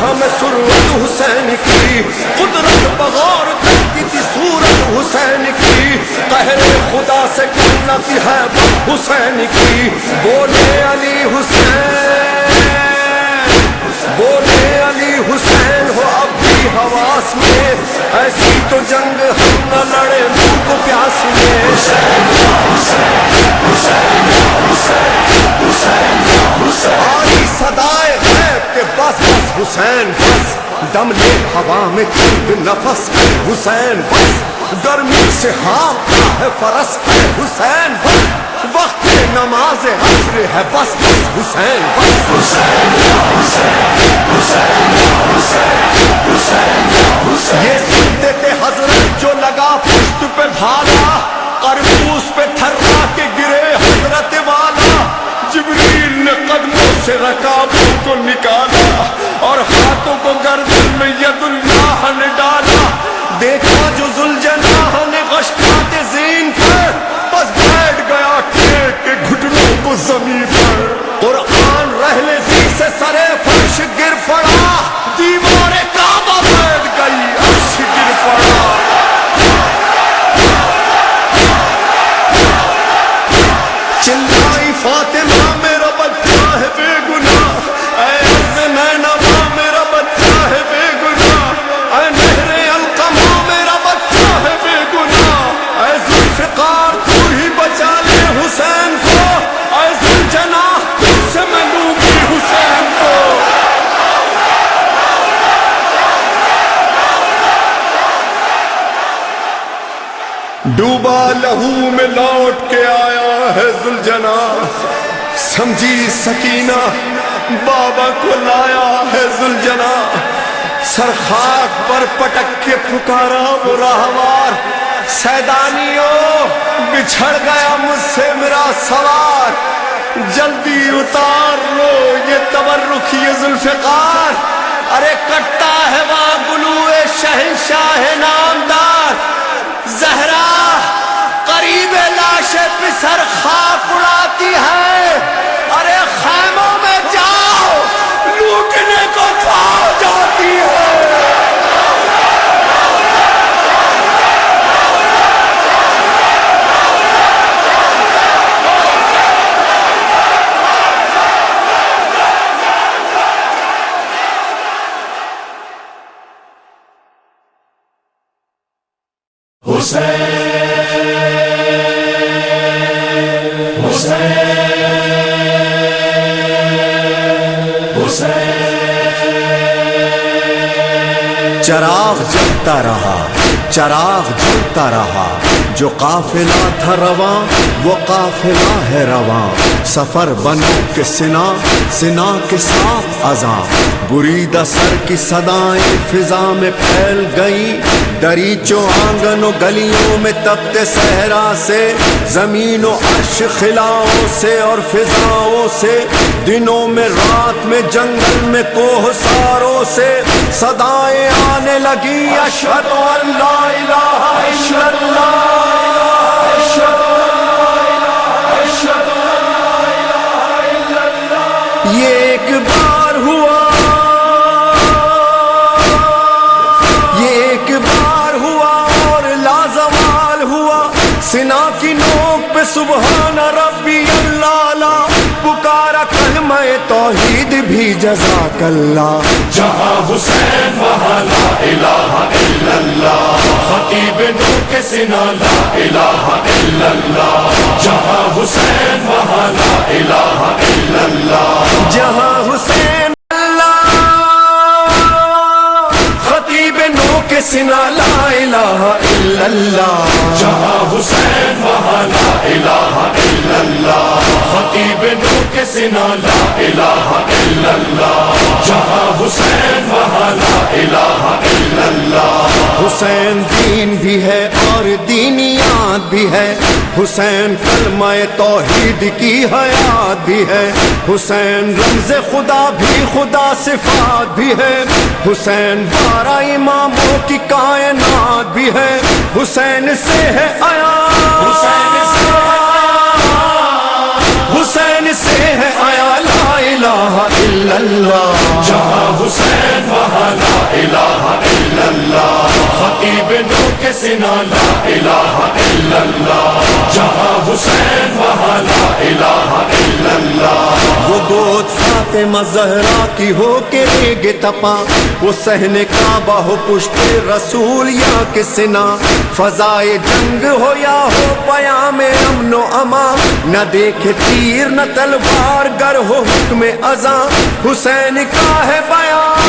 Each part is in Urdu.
ہمیں سرورت حسین کی، قدرت بغور کرتی تھی صورت حسین کی، قہر خدا سے کرتی ہے حسین کی. بولے علی حسین، بولے علی حسین ہو اب بھی حواس میں، ایسی تو جنگ ہم نہ لڑے منہ کو پیاس میں. آئی صدائے غیب کہ بس بس حسین بس، دم لے ہوا میں چند نفس ہے حسین بس، گرمی سے ہانپتا ہے فرس ہے حسین بس، وقت نماز عصر ہے بس بس حسین بس. یہ سنتے تھے حضرت جو لگا پشت پہ بھالا، قربوس پہ تھرا کے گرے حضرت والا، جبریل نے قدموں سے رکابوں کو نکالا اور ہاتھوں کو گردن میں ید اللہ نے ڈالا. دیکھا جو ذوالجناح نے غشقات زین پر، بس بیٹھ گیا ٹیک کے گھٹنوں کو زمین پر. قرآن رحلے زی سے سرے فرش گر پڑا، دیوار کعبہ بیٹھ گئی عرش گر پڑا. چلائی فاطمہ میرا بچہ ہے بے گناہ، اے عز نینوا میرا بچہ ہے بے گناہ، اے نہر القمہ میرا بچہ ہے بے گناہ، اے ذوالفقار تو ہی بچا لے حسین کو، اے ذوالجناح تجھ سے میں لوں گی حسین کو. ڈوبا لہو میں لوٹ کے آیا ہے ذوالجناح، سمجھی سکینہ بابا کو لایا ہے ذوالجناح. سر خاک پر پٹک کے پکارا وہ راہوار، سیدانیوں بچھڑ گیا مجھ سے میرا سوار، جلدی اتار لو یہ تبرک یہ ذوالفقار. ارے کٹتا ہے وہاں گلوئے شہنشاہ نامدار، زہرا قریب لاش پہ سر خاک اڑاتی ہے. ارے خیموں میں جاؤ لوٹنے کو پاؤ جاتی ہے. چراغ جلتا رہا، چراغ جلتا رہا، جو قافلہ تھا رواں وہ قافلہ ہے رواں. سفر بنو کے سنا، سنا کے ساتھ اذاں، بریدہ سر کی صدائیں فضا میں پھیل گئی. دریچوں آنگن و گلیوں میں تپتے صحرا سے، زمین و عرش خلاؤں سے اور فضاؤں سے، دنوں میں رات میں جنگل میں کوہ ساروں سے صدائیں آنے لگی. اشہد ان لا الہ الا اللہ، یہ ایک بار ہوا، یہ ایک بار ہوا اور لازوال ہوا. سنا کی نوک پہ سبحان ربی اللہ لا، پکارا کلمہ توحید بھی جزاک اللہ. جہاں حسین وہاں لا الہ الا اللہ، خطیب نو کے سنا لا الہ الا اللہ. جہاں حسین وہاں لا الہ الا اللہ، جہاں حسین اللہ، خطیب نو کے سنا لا الہ الا اللہ. جہاں حسین وہاں لا الہ الا اللہ، خطیب نو کے سنا لا الہ الا اللہ. جہاں حسین وہاں لا الہ الا اللہ. حسین دین بھی ہے اور دینیات بھی ہے، حسین کلمہ توحید کی حیات بھی ہے، حسین رمز خدا بھی خدا صفات بھی ہے، حسین 12 اماموں کی کائنات بھی ہے. حسین سے ہے آیا، حسین سے حسین سے ہے آیا لا الہ الا اللہ. جہاں حسین وہاں لا الہ الا اللہ خطیب نو کے سنا لا الہ الا اللہ جہاں حسین وہاں لا الہ الا اللہ وہ گود فاطمہ زہرا کی ہو کے ریگ تپا وہ صحن کعبہ ہو پشت رسول یا کسنا فضائے جنگ ہو یا ہو پیام امن و امان نہ دیکھے تیر نہ تلوار گر ہو حکم ازاں حسین کا ہے بیان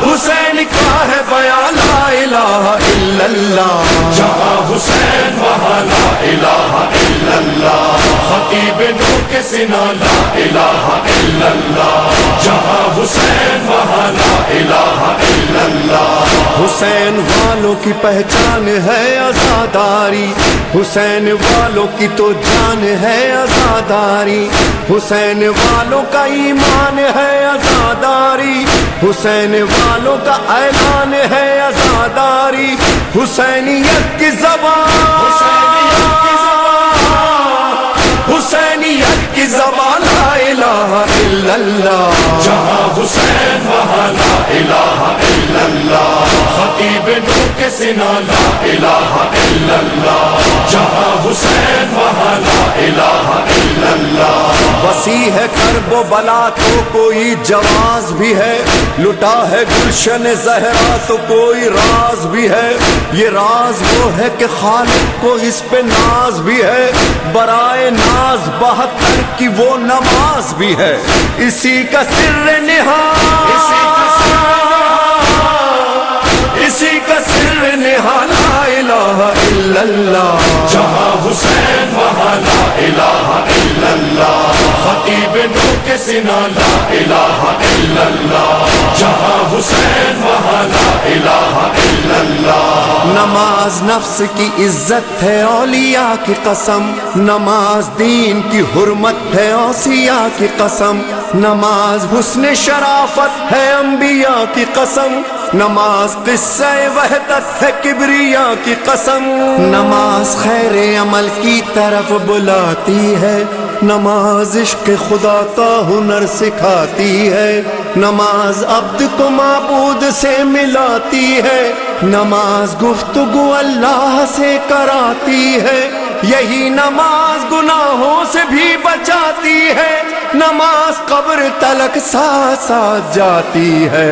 حسین کا ہے بیان لا الہ الا اللہ جہاں حسین وہاں لا الہ الا اللہ خطیب نو کے سنا لا الہ الا اللہ جہاں حسین وہاں لا الہ الا اللہ حسین والوں کی پہچان ہے عزاداری حسین والوں کی تو جان ہے عزاداری حسین والوں کا ایمان ہے عزاداری حسین والوں کا اعلان ہے عزاداری حسینیت کی زبان حسینیت کی زبان لا الہ الا اللہ جہاں حسین وہاں لا الہ الا اللہ خطیب نو کے سنا لا الہ الا اللہ جہاں حسین وہاں لا الہ الا اللہ وسیع ہے کرب و بلا تو کوئی جواز بھی ہے لٹا ہے گلشن زہرا تو کوئی راز بھی ہے یہ راز وہ ہے کہ خالق کو اس پہ ناز بھی ہے برائے ناز 72 کی وہ نماز بھی ہے اسی کا سر نہاد اسی کا سر نہاد لا الہ الا اللہ جہاں حسین وہاں لا الہ الا اللہ خطیب نو کے سنا لا الہ الا اللہ جہاں حسین وہاں لا الہ الا اللہ نماز نفس کی عزت ہے اولیاء کی قسم نماز دین کی حرمت ہے اوصیاء کی قسم نماز حسن شرافت ہے انبیاء کی قسم نماز قصہ وحدت ہے کبریاء کی قسم نماز خیر عمل کی طرف بلاتی ہے نماز عشق خدا کا ہنر سکھاتی ہے نماز عبد کو معبود سے ملاتی ہے نماز گفتگو اللہ سے کراتی ہے یہی نماز گناہوں سے بھی بچاتی ہے نماز قبر تلک ساتھ ساتھ جاتی ہے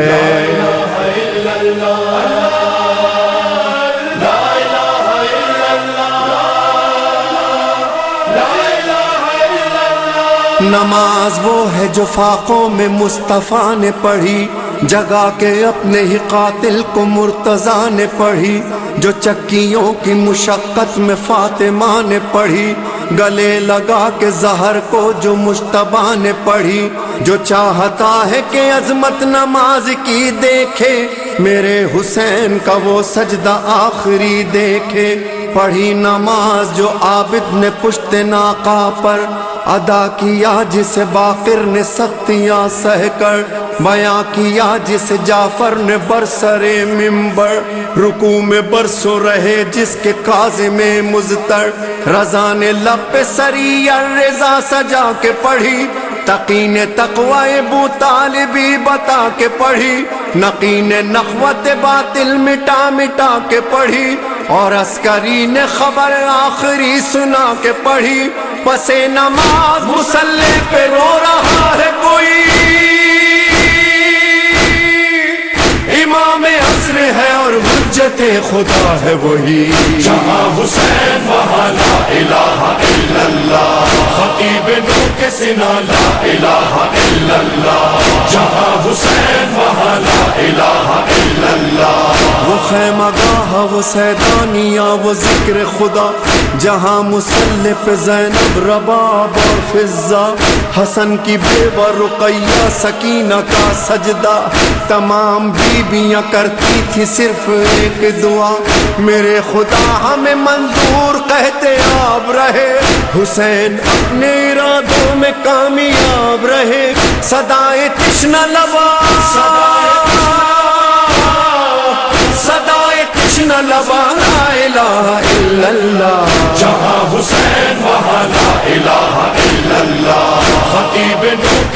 نماز وہ ہے جو فاقوں میں مصطفیٰ نے پڑھی جگا کے اپنے ہی قاتل کو مرتضیٰ نے پڑھی جو چکیوں کی مشقت میں فاطمہ نے پڑھی گلے لگا کے زہر کو جو مجتبیٰ نے پڑھی جو چاہتا ہے کہ عظمت نماز کی دیکھے میرے حسین کا وہ سجدہ آخری دیکھے پڑھی نماز جو عابد نے پشت ناقہ پر ادا کیا جسے باقر نے سختیاں سہ کر بیاں کیا جسے جعفر نے برسر منبر رکوع میں برسوں رہے جس کے کاظم مضطر رضا نے لب پہ سری الرضا سجا کے پڑھی تقی نے تقوی ابو طالبی بتا کے پڑھی نقی نے نخوت باطل مٹا مٹا کے پڑھی اور عسکری نے خبر آخری سنا کے پڑھی پس نماز مصلی پہ رو رہا ہے کوئی امام عصر ہے اور حجت خدا ہے وہی جہاں حسین وہاں لا الہ الا اللہ خطیب نو کے سنا لا الہ الا اللہ جہاں حسین وہاں لا الہ الا اللہ وہ خیمہ گاہ وہ سیدانیہ وہ ذکر خدا جہاں مصلی پہ زینب رباب اور فضہ حسن کی بیوہ رقیہ سکینہ کا سجدہ تمام بیویاں کرتی تھی صرف ایک دعا میرے خدا ہمیں منظور کہتے آپ رہے حسین اپنے ارادوں میں کامیاب رہے صدائے تشنہ لبا صدائے تشنہ لبا لا الہ الا اللہ جہاں حسین وہاں لا الہ الا اللہ خطیب نو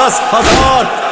10,000।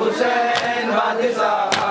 Husain Badshah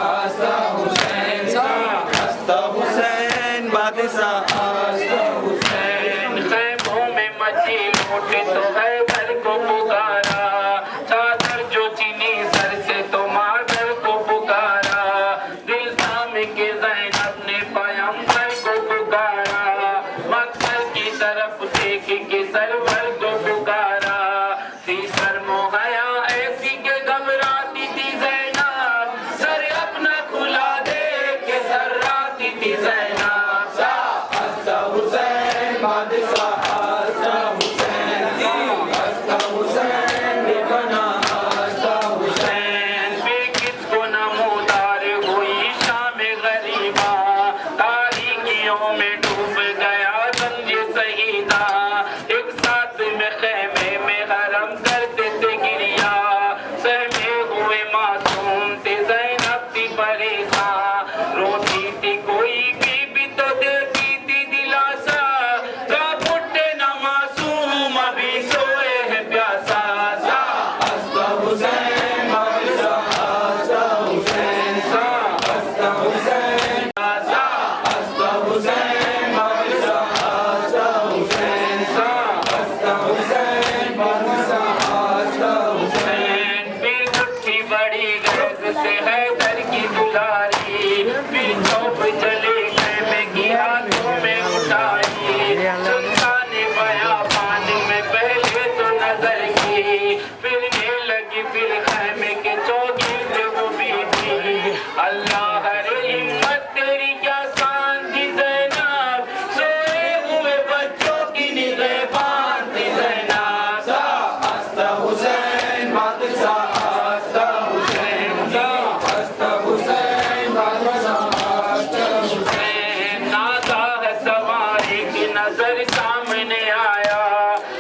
اللہ ہر ہمت تیری کیا شان تھی زینب سوئے ہوئے بچوں کی نگہبان تھی زینب است حسین بادشاہ است حسین است حسین بادشاہ است حسین نازا ہے سواری کی نظر سامنے آیا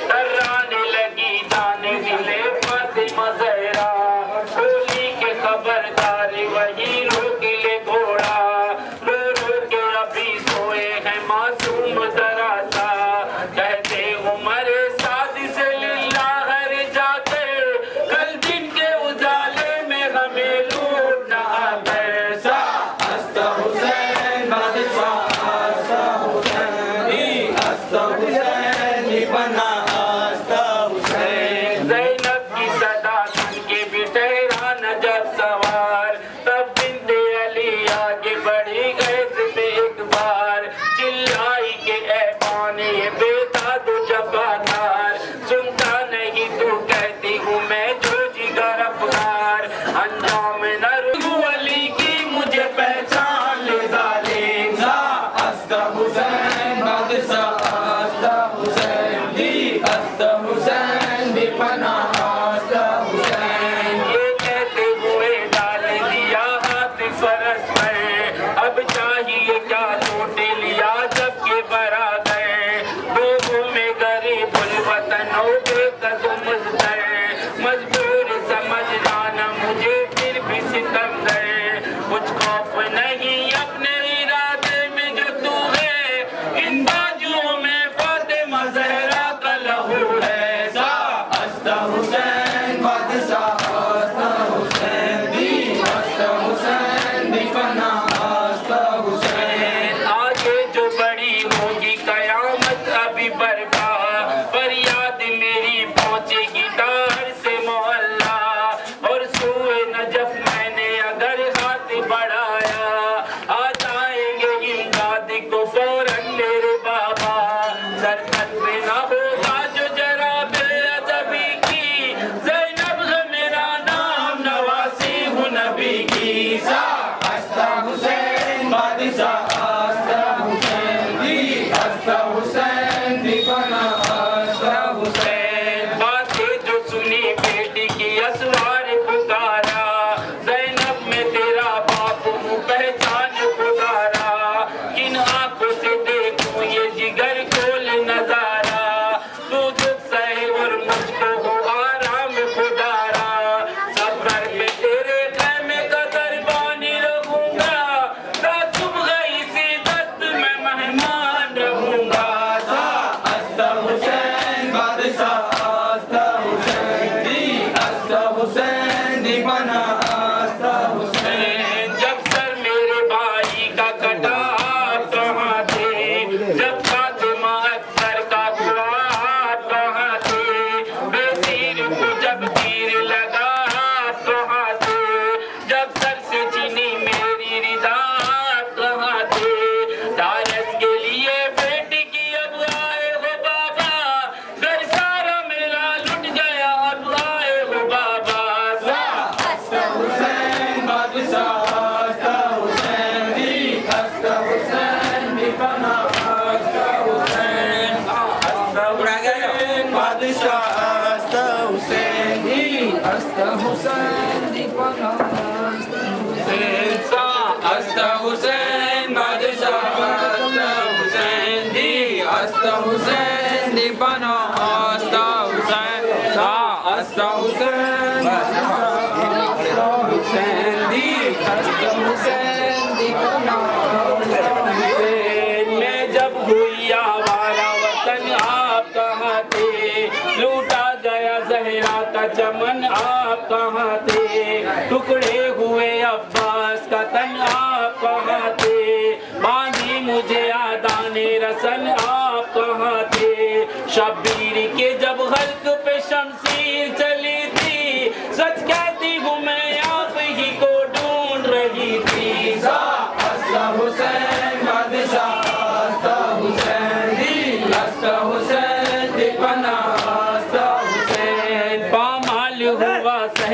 ڈرانے لگی جانے ملے فاطمہ زہرا بولی کے خبردار وہی روک لے گھوڑا رو رو کے ابھی سوئے ہیں معصوم ذرا سا کہتے عمر سادس للہ ہر جاتے کل دن کے اجالے میں ہمیں لوٹنا پیسہ است حسین بادشاہ است حسین است حسین بنا است حسین زینب کی صدا سن کے بھی ٹھہرا نجف سوار تب بنت علی آگے بڑھی گئے میں ایک بار چلائی کہ اے بانے بیداد و جفاکار سنتا نہیں تو کہتی ہوں میں جو جگر افغار انجام نہ رہو علی کی مجھے پہچان لے ظالم است حسین بادشاہ است حسین است حسین بنا است حسین یہ کہتے ہوئے ڈال دیا ہاتھ فرس میں اب چاہیے کیا لوٹ لیا جب کہ برا گئے لوگوں میں غریب الوطنوں کے قدم گئے مجبور سمجھ لانا مجھے پھر بھی ستم گئے کچھ خوف نہیں اپنے ارادے میں جو تو ہے ان باجوؤں میں فاطمہ زہرا کا لہو ہے است حسین بادشاہ است حسین است حسین بنا است حسین آگے جو بڑی ہوگی قیامت ابھی برپا فریاد میری پہنچے گی دار سے محلہ اور سوئے نجف میں نے اگر ہاتھ بڑھایا آ جائیں گے امداد کو فوراً میرے بابا سرکت پہ نہ ہوگا جو ذرا بے ادبی کی زینب ہے میرا نام نواسی ہوں نبی کی است حسین بادشاہ است حسین است حسین بنا است حسین باتیں جو سنی بیٹی کی اسوار پکارا زینب میں تیرا باپ ہوں پہچان پکارا کن آنکھوں سے دیکھوں یہ جگر کھول نظارہ تو دکھ سہے اور مجھ کو ہو آرام خدارا صبر میں تیرے خیمے کا دربانی رہوں گا تا صبح اسی دست میں مہمان رہوں گا است حسین بادشاہ است حسین است حسین بنا است حسین جب سر میرے بھائی کا کٹا آپ کہاں تھے جب فاطمہ اکبر کا ہوا آپ کہاں تھے بے تیر کو جب تیر لگا آپ کہاں تھے جب سر سے چینی میری رضا آپ کہاں تھے دارس کے لیے بیٹی کی اب آئے ہو بابا گھر سارا میرا لٹ گیا اب آئے ہو بابا است حسین بادشاہ است حسین است حسین بنا است حسین است حسین بادشاہ است حسین است حسین بنا است حسین است حسین بادشاہ است حسین است حسین بنا است حسین است حسین میں جب ہوئی آوارہ وطن آپ کہاں تھے لوٹا گیا زہرا کا چمن آپ کہاں تھے ٹکڑے ہوئے عباس کا تن آپ کہاں تھے باندھی مجھے آدان رسن آپ کہاں تھے شبیر کے جب حلق پہ شمشیر چلی تھی سچ کہتی ہوں میں آپ ہی کو ڈھونڈ رہی تھی است حسین بادشاہ است حسین است حسین بنا است حسین پامال ہوا سہ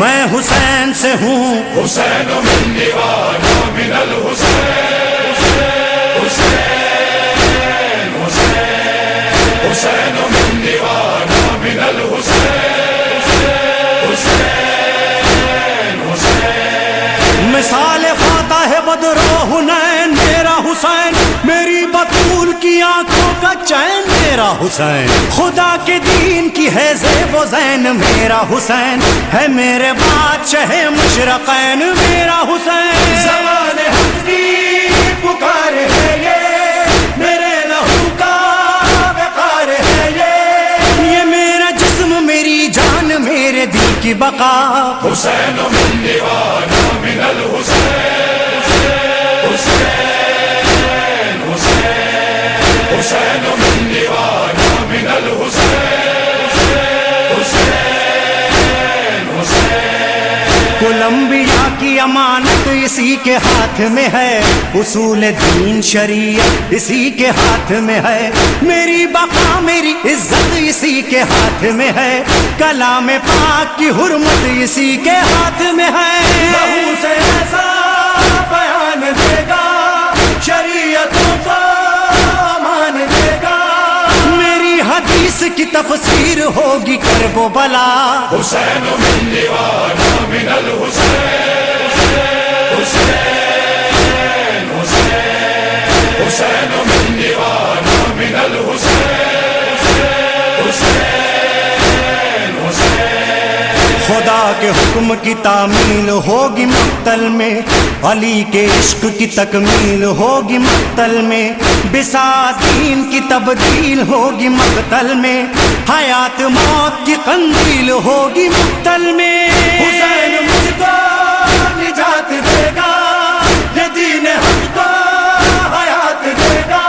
میں حسین سے ہوں. حسین مني وأنا من الحسين حسين حسين حسين مني وأنا من الحسين حسين حسين. مثال فاتح ہے بدر و حنین میرا حسین، میری بطول کی آنکھوں کا چین میرا حسین، خدا کے دین کی ہے زیب و زین میرا حسین، ہے میرے بادشاہ مشرقین میرا حسین. زمان حق کی پکار ہے یہ، میرے لہو کا وقار ہے یہ میرا جسم میری جان میرے دل کی بقا. حسین مني وأنا من الحسين حسين حسين حسين مني وأنا من الحسين حسين حسين. کل انبیاء کی امانت اسی کے ہاتھ میں ہے، اصول دین شریعت اسی کے ہاتھ میں ہے، میری بقا میری عزت اسی کے ہاتھ میں ہے، کلام پاک کی حرمت اسی کے ہاتھ میں ہے. بہو سے ایسا بیان دے گا، شریعتوں کا امان دے گا. میری حدیث کی تفسیر ہوگی کرب و بلا. حسین مني وأنا من الحسين حسين حسين حسين مني وأنا من الحسين حسين حسين. خدا کے حکم کی تعمیل ہوگی مقتل میں، علی کے عشق کی تکمیل ہوگی مقتل میں، بساط دین کی تبدیل ہوگی مقتل میں، حیات موت کی قندیل ہوگی مقتل میں. حسین مجھ کو نجات دے گا، یہ دین حق کو حیات دے گا.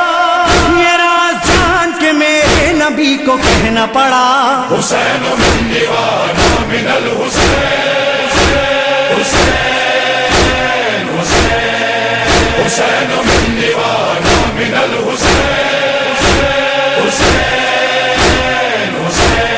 یہ راز جان کے میرے نبی کو کہنا پڑا. حسین مني وأنا من الحسين حسين حسين حسين مني وأنا من الحسين حسين حسين.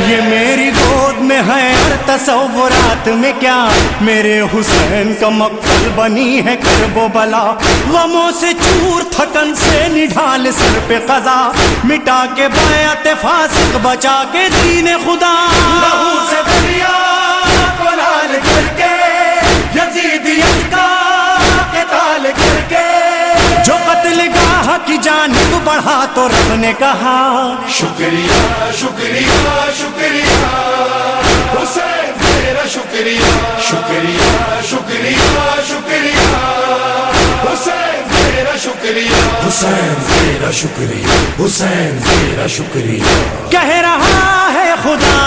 یہ میری گود میں ہے اور تصورات میں کیا، میرے حسین کا مقتل بنی ہے کرب و بلا. غموں سے چور تھکن سے نڈھال سر پہ قضا، مٹا کے بیعت فاسق بچا کے دین خدا. لہو سے دریا کو لال کر کے، یزیدیت کا قتال کر کے. جو قتل گاہ کی جانب بڑھا تو رب نے کہا شکریہ شکریہ شکریہ حسین تیرا شکریہ شکریہ شکریہ شکریہ حسین تیرا شکریہ حسین تیرا شکریہ حسین تیرا شکریہ. کہہ رہا ہے خدا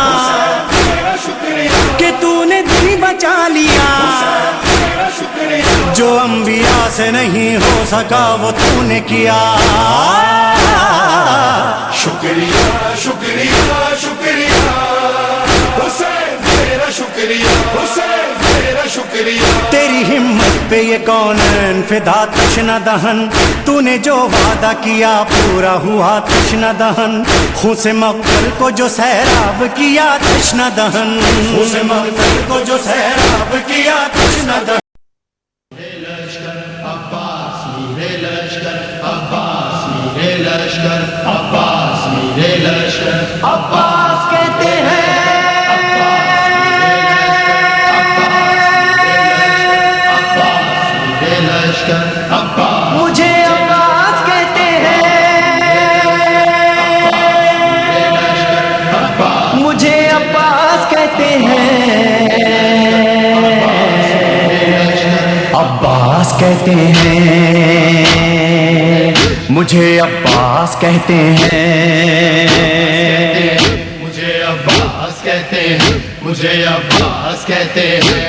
تیرا شکریہ کہ تو نے دل بچا لیا، تیرا شکریہ جو انبیاء سے نہیں ہو سکا وہ تو نے کیا. شکریہ شکریہ شکریہ حسین تیرا شکریہ حسین تیرا شکریہ. تیری ہمت پہ یہ کونین فدا تشنہ دہن، تو نے جو وعدہ کیا پورا ہوا تشنہ دہن، خون سے مقتل کو جو سیراب کیا تشنہ دہن، خون سے مقتل کو جو سیراب کیا تشنہ دہن. عباس کہتے ہیں مجھے عباس کہتے ہیں، مجھے عباس کہتے ہیں، عباس کہتے ہیں، مجھے عباس کہتے ہیں، مجھے عباس کہتے ہیں، مجھے عباس کہتے ہیں.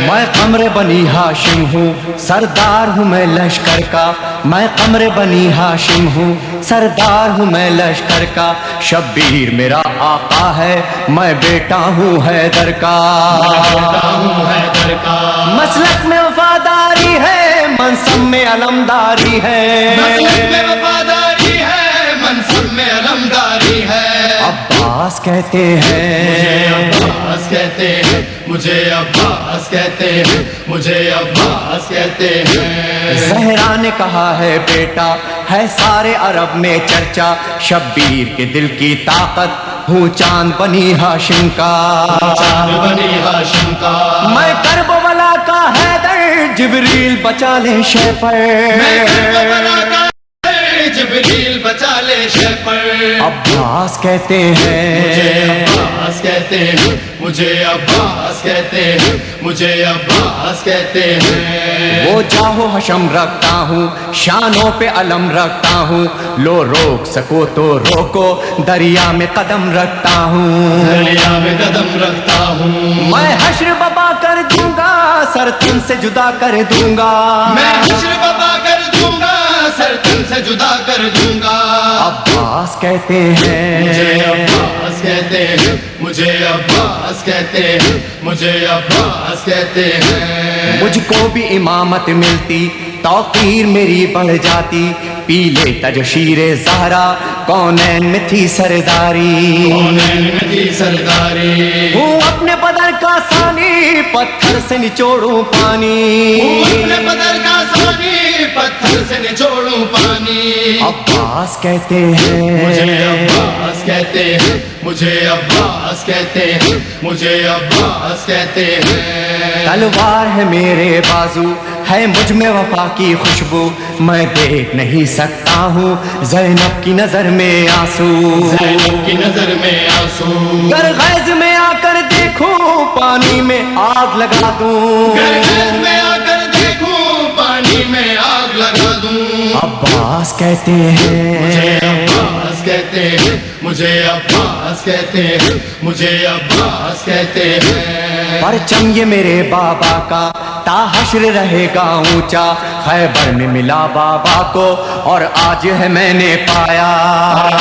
میں قمر بنی ہاشم ہوں، سردار ہوں میں لشکر کا، میں قمر بنی ہاشم ہوں، سردار ہوں میں لشکر کا. شبیر میرا آقا ہے، میں بیٹا ہوں حیدر کا، مسلک میں وفاداری ہے، منصب میں علمداری ہے، وفاداری ہے، منصب میں علم غمداری ہے. عباس کہتے ہیں عباس کہتے ہیں مجھے، عباس کہتے ہیں مجھے، عباس کہتے ہیں. زہرا نے کہا ہے بیٹا ہے سارے عرب میں چرچا، شبیر کے دل کی طاقت ہوں چاند بنی ہاشم کا. چاند بنی ہاشم کا. میں کربلا کا حیدر، جبریل بچا لے شے پر. میں کربلا کا جبریل بچا لے شے پر. عباس کہتے مجھے ہیں عباس کہتے ہیں مجھے، عباس کہتے ہیں مجھے، عباس کہتے ہیں. وہ جاہو حشم رکھتا ہوں، شانوں پہ علم رکھتا ہوں، لو روک سکو تو روکو، دریا میں قدم رکھتا ہوں. دریا میں قدم رکھتا ہوں. میں حشر بابا کر دوں گا، سر تن سے جدا کر دوں گا. میں حشر بابا کر دوں گا، سر تن سے جدا کر دوں گا. عباس کہتے مجھے ہیں عباس کہتے ہیں مجھے، عباس کہتے ہیں مجھے، عباس کہتے ہیں. مجھ کو بھی امامت ملتی، توقیر میری بڑھ جاتی، پی لیتا جو شیر زہرا، کونین میں تھی سرداری. کونین میں تھی سرداری. ہوں اپنے بدر کا ثانی، پتھر سے نچوڑوں پانی. اپنے بدر کا ثانی، پتھر سے نچوڑوں پانی. عباس کہتے مجھے ہیں عباس کہتے ہیں مجھے، عباس کہتے ہیں مجھے، عباس کہتے ہیں. تلوار ہے میرے بازو، ہے مجھ میں وفا کی خوشبو، میں دیکھ نہیں سکتا ہوں زینب کی نظر میں آنسو. زینب کی نظر میں آنسو. گر غیظ میں آ کر دیکھوں، پانی میں آگ لگا دوں. گرگز میں آ کر دیکھوں، پانی میں آگ لگا دوں. عباس کہتے مجھے ہیں عباس کہتے ہیں مجھے، عباس کہتے ہیں مجھے، عباس کہتے ہیں. پرچم یہ میرے بابا کا تا حشر رہے گا اونچا، خیبر میں ملا بابا کو اور آج ہے میں نے پایا.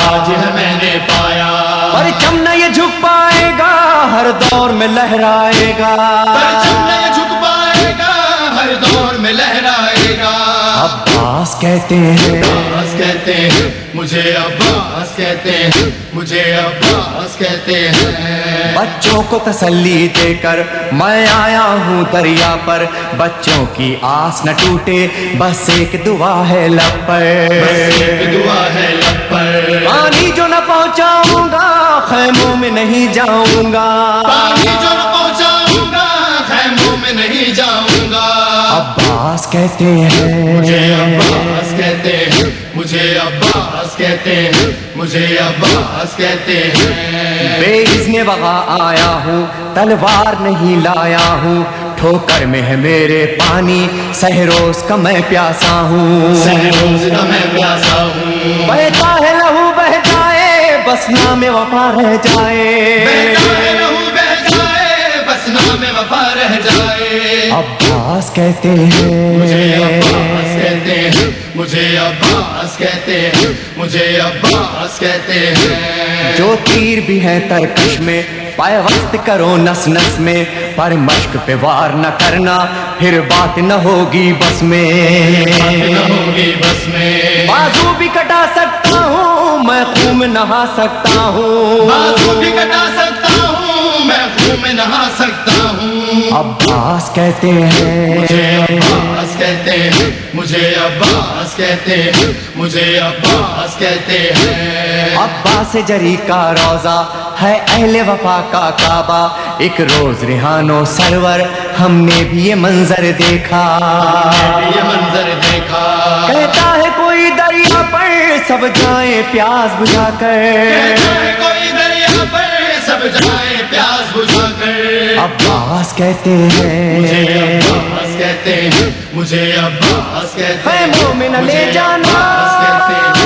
آج ہے میں نے پایا. پرچم نہ یہ جھک پائے گا، ہر دور میں لہرائے گا. پرچم نہیں جھک پائے گا، ہر دور میں لہرائے گا. عباس کہتے ہیں عباس کہتے ہیں مجھے، عباس کہتے ہیں مجھے، عباس کہتے ہیں. بچوں کو تسلی دے کر میں آیا ہوں دریا پر، بچوں کی آس نہ ٹوٹے، بس ایک دعا ہے لب پر. بس ایک دعا ہے لب پر. پانی جو نہ پہنچاؤں گا، خیموں میں نہیں جاؤں گا. پانی جو نہ پہنچاؤں گا، خیموں میں نہیں جاؤں گا. عباس کہتے مجھے ہیں عباس کہتے ہیں مجھے، عباس کہتے ہیں مجھے، عباس کہتے ہیں. بے اذن وغا آیا ہوں، تلوار نہیں لایا ہوں، ٹھوکر میں ہے میرے پانی، سہروز کا میں پیاسا ہوں. سہروز کا میں پیاسا ہوں. بہتا ہے لہو بہ جائے، بس نام وفا رہ جائے. بہتا ہے لہو بہ جائے، بس نام وفا رہ جائے. عباس کہتے مجھے عباس ہیں کہتے ہیں مجھے، عباس کہتے ہیں مجھے، عباس کہتے ہیں. جو تیر بھی ہیں ترکش میں، پیوست کرو نس نس میں، پر مشق پہ وار نہ کرنا، پھر بات نہ ہوگی بس میں. نہ ہوگی بس میں. بازو بھی کٹا سکتا ہوں، میں خون میں نہا سکتا ہوں. بازو بھی کٹا سکتا ہوں، میں خون میں نہا سکتا ہوں. عباس کہتے مجھے ہیں عباس کہتے ہیں مجھے، عباس کہتے ہیں مجھے، عباس کہتے ہیں. عباس جری کا روزہ ہے اہل وفا کا کعبہ، ایک روز ریحانو سرور ہم نے بھی یہ منظر دیکھا. یہ منظر دیکھا. کہتا ہے کوئی دریا پر سب جائیں پیاس بجھا کر. کہتا ہے کوئی دریا پر سب جائے پیاس بجھا کر. عباس کہتے مجھے ہیں عباس کہتے ہیں مجھے، عباس کہتے ہے ہیں مومن لے مجھے، جانا. عباس کہتے ہیں